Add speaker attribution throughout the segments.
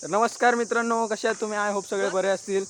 Speaker 1: तर नमस्कार मित्रांनो, कसे आहात तुम्ही? आय होप सगळे बरे असतील.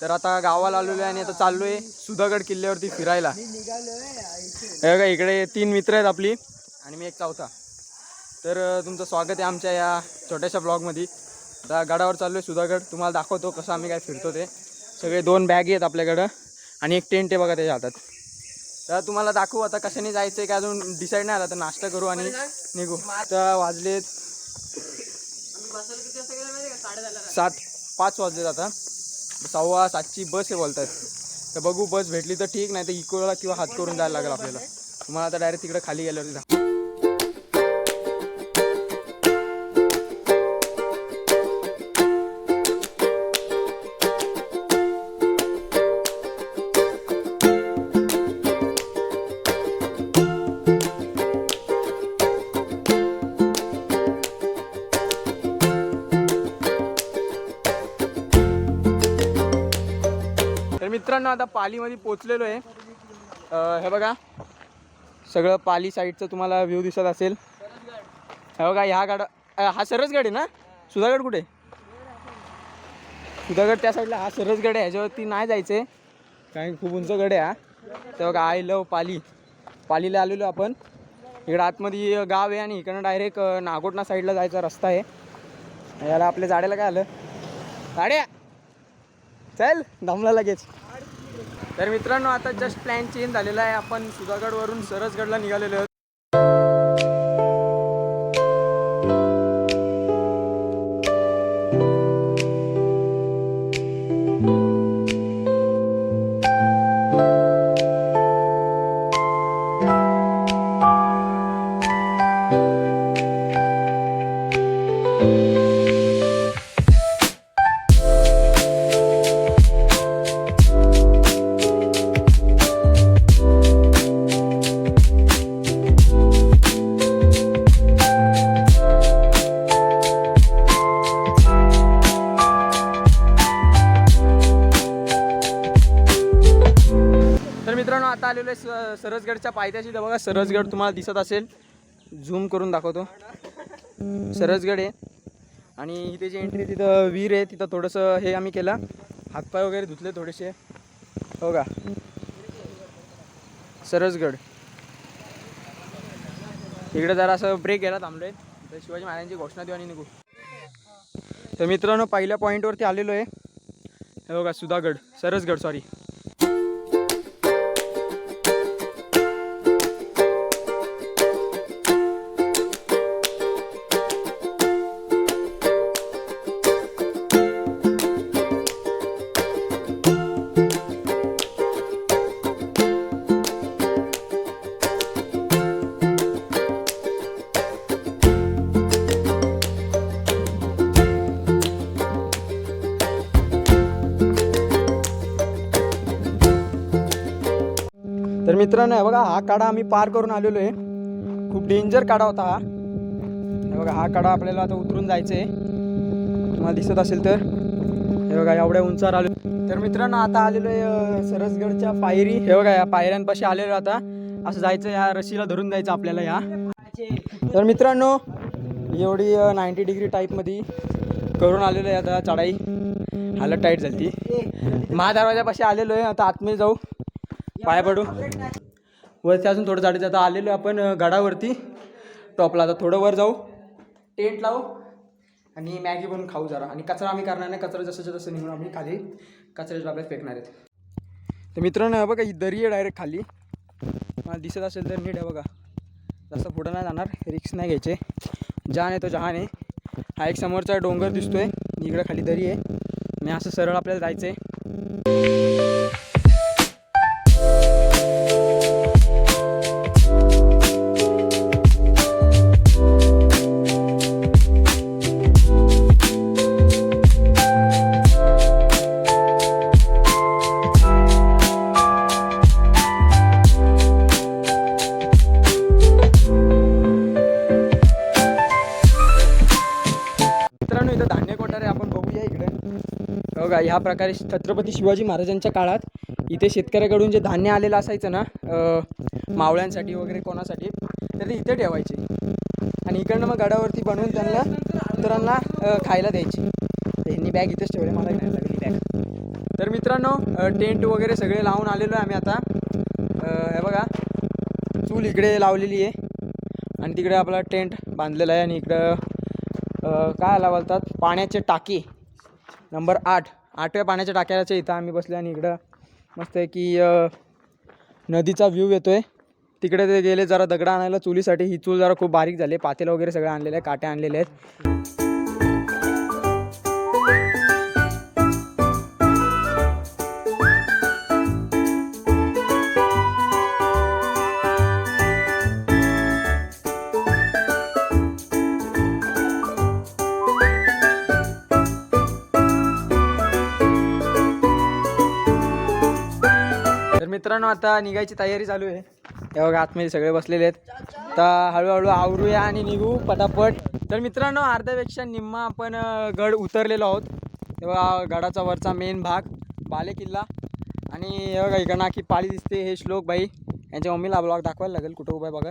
Speaker 1: तर आता गावाला आलेलो आहे आणि आता चाललोय सुधागड किल्ल्यावरती फिरायला. हे बघा इकडे 3 मित्र आहेत आपली आणि मी एक चौथा. तर तुमचं स्वागत आहे आमच्या या छोट्याशा ब्लॉगमध्ये. आता गडावर चाललोय सुधागड. तुम्हाला दाखवतो कसं आम्ही काय फिरतो ते. सगळे 2 बॅग आहेत आपल्याकडं आणि एक टेंट आहे बघा त्याच्या हातात. तर तुम्हाला दाखवू आता कशाने जायचं आहे, काय अजून डिसाईड नाही आला. तर नाश्ता करू आणि निघू. आता वाजलेत 5 वाजलेत. आता 6:15ची बस आहे बोलतात. तर बघू बस भेटली तर ठीक, नाही तर इकोला किंवा हात करून जायला लागेल आपल्याला. तुम्हाला आता डायरेक्ट तिकडे खाली गेल्यावरती दाखव. तर मित्रांनो आता पालीमध्ये पोचलेलो आहे. हे बघा सगळं पाली साईडचं तुम्हाला व्ह्यू दिसत असेल. हे बघा ह्या गाडा, हा सरसगड आहे ना. सुधागड कुठे? सुधागड त्या साईडला, हा सरसगड आहे. ह्याच्यावरती नाही जायचं आहे कारण खूप उंच गड आहे हा. तर बघा आय लव पाली. पालीला आलेलो आपण. इकडं आतमध्ये गाव आहे आणि इकडनं डायरेक्ट नागोटणा साईडला जायचा रस्ता आहे. याला आपल्या जाड्याला काय आलं? गाड्या चल दमला लगेच. तर मित्रांनो आता जस्ट प्लॅन चेंज झालेला आहे. आपण सुधागडवरून सरसगडला निघालेलो आहोत. मित्रांनो आता आलेलो आहे सरसगडच्या पायथ्याशी. तर बघा सरसगड तुम्हाला दिसत असेल, झूम करून दाखवतो. सरसगड आहे आणि इथे जी एंट्री, तिथं विहीर आहे. तिथं थोडंसं हे आम्ही केलं, हातपाय वगैरे धुतले थोडेसे. हो का सरसगड. इकडे जरा असं ब्रेक घ्यायला थांबलोय. तर शिवाजी महाराजांची घोषणा देऊ आणि निघू. तर मित्रांनो पहिल्या पॉईंटवरती आलेलो आहे. हे बघा सुधागड, सरसगड सॉरी. तर मित्रांनो बघा हा कडा आम्ही पार करून आलेलो आहे. खूप डेंजर कडा होता हा. हे बघा हा कडा आपल्याला आता उतरून जायचं आहे. तुम्हाला दिसत असेल तर हे बघा एवढ्या उंचावर आलो. तर मित्रांनो आता आलेलो आहे सरसगडच्या पायरी. हे बघा या पायऱ्यांपाशी आलेलो. आता असं जायचं, या रशीला धरून जायचं आपल्याला या. तर मित्रांनो एवढी 90 डिग्री टाईपमध्ये करून आलेलो आहे. आता चढाई हालत टाईट झाली ती. महादरवाजापाशी आलेलो आहे. आता आतमध्ये जाऊ, पाय पडू. वरती अजून थोडं जायचं. आता आलेलो आपण गडावरती टॉपला. आता थोडं वर जाऊ, टेंट लावू आणि मॅगी बनवून खाऊ जरा. आणि कचरा आम्ही करणार नाही. कचरा जसंच्या तसं निघून आम्ही खाली कचऱ्याच्या डब्यात फेकणार आहेत. तर मित्रांनो बघा ही दरी आहे डायरेक्ट खाली. मला दिसत असेल तर नीट आहे बघा. जसं पुढं नाही जाणार, रिक्स नाही घ्यायचे. जहान आहे तो जहान आहे. हा एक समोरचा डोंगर दिसतोय, इकडं खाली दरी आहे आणि असं सरळ आपल्याला जायचं आहे. इथं धान्य कोठार आहे, आपण बघूया इकडे. बघा ह्या प्रकारे छत्रपती शिवाजी महाराजांच्या काळात इथे शेतकऱ्याकडून जे धान्य आलेलं असायचं ना, मावळ्यांसाठी वगैरे कोणासाठी, तर ते इथे ठेवायचे आणि इकडनं मग गडावरती बनवून त्यांना इतरांना खायला द्यायचे. बॅग इथेच ठेवली, मला नाही लागली बॅग. तर मित्रांनो टेंट वगैरे सगळे लावून आलेलो आहे आम्ही आता. हे बघा चूल इकडे लावलेली आहे आणि तिकडे आपला टेंट बांधलेला आहे. आणि इकडं काय आला बोलतात पाण्याचे टाकी नंबर 8व्या पाण्याच्या टाक्याच्या इथं आम्ही बसले. आणि इकडं मस्त आहे की नदीचा व्ह्यू येतो आहे. तिकडे ते गेले जरा दगड आणायला चुलीसाठी. ही चूल जरा खूप बारीक झाली, पातेलं वगैरे सगळं आणलेलं आहे, काट्या आणलेल्या आहेत. तर मित्रांनो आता निघायची तयारी चालू आहे. हे बघा आतमध्ये सगळे बसलेले आहेत. आता हळूहळू आवरूया आणि निघू पटापट. तर मित्रांनो अर्ध्यापेक्षा निम्मा आपण गड उतरलेलो आहोत. तेव्हा गडाचा वरचा मेन भाग बाले किल्ला. आणि हे बघा इकडं नाकी पाळी दिसते. हे श्लोक भाई यांच्या मम्मीला ब्लॉग दाखवायला लागेल कुठं उभा आहे बघा.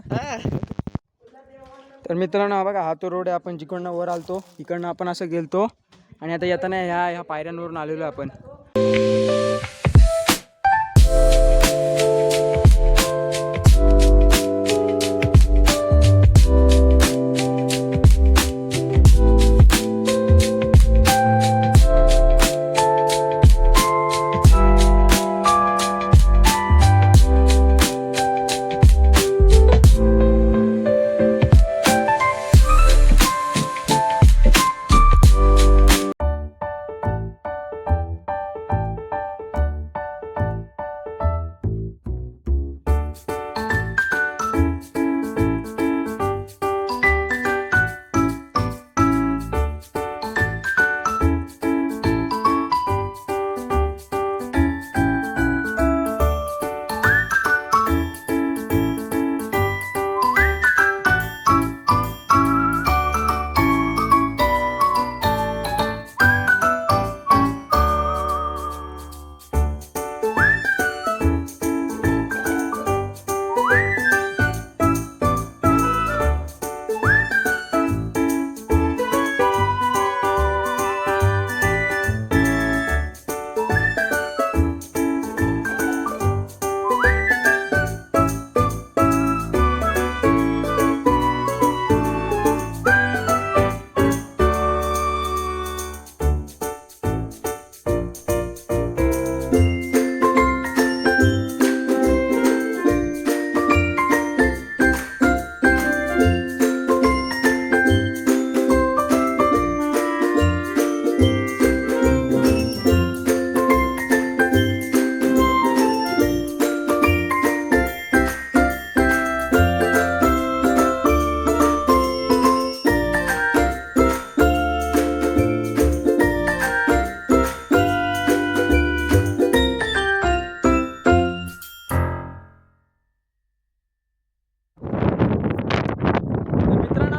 Speaker 1: तर मित्रांनो बघा हा तो रोड आहे. आपण जिकडनं वर आलतो इकडनं आपण असं गेलतो आणि आता येताना ह्या पायऱ्यांवरून आलेलो आपण.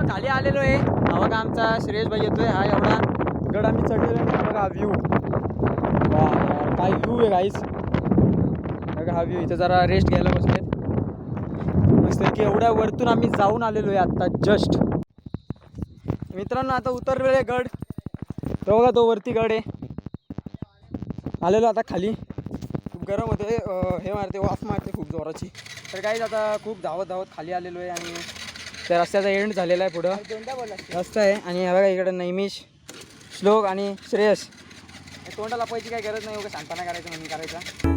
Speaker 1: खाली आलेलो आहे. हा बघा आमचा श्रेयस भाई येतोय. हा एवढा गड आम्ही चढलेलो आहे. बघा व्ह्यू, वा यार काय व्ह्यू आहे गाईस. बघा हा व्ह्यू. इथं जरा रेस्ट घ्यायला बसले मस्त की. एवढ्या वरतून आम्ही जाऊन आलेलो आहे आत्ता जस्ट. मित्रांनो आता उतरलेले गड. तो बघा तो वरती गड आहे. आलेलो आता खाली. खूप गरम होते, हे मारते वाफ मारते खूप जोराची. तर काहीच आता खूप धावत खाली आलेलो आहे. आणि त्या रस्त्याचा एंड झालेला आहे. पुढं रस्ता आहे. आणि बघा इकडे नैमिष, श्लोक आणि श्रेयस. तोंडाला लपवायची काही गरज नाही, उगाच शांतपणा करायचं म्हणून करायचा.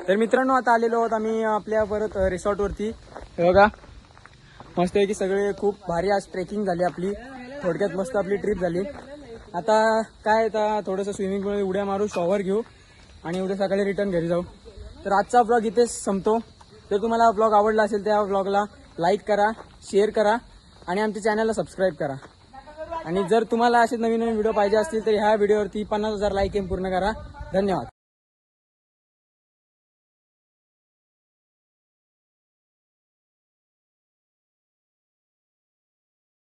Speaker 1: तर मित्रांनो आता आलेलो आहोत आम्ही आपल्या परत रिसॉर्टवरती. हे बघा मस्त आहे की सगळे खूप भारी आज ट्रेकिंग झाली आपली. थोडक्यात मस्त आपली ट्रिप झाली. आता काय आता थोडंसं स्विमिंग पूलमध्ये उड्या मारू, शॉवर घेऊ आणि उद्या सकाळी रिटर्न घरी जाऊ. तर आजचा ब्लॉग इथेच संपतो. जर तुम्हाला ब्लॉग आवडला असेल तर या ब्लॉगला लाईक करा, शेअर करा आणि आमच्या चॅनलला सबस्क्राईब करा. आणि जर तुम्हाला असे नवीन नवीन व्हिडिओ पाहिजे असतील तर ह्या व्हिडिओवरती 50,000 लाईक पूर्ण करा. धन्यवाद.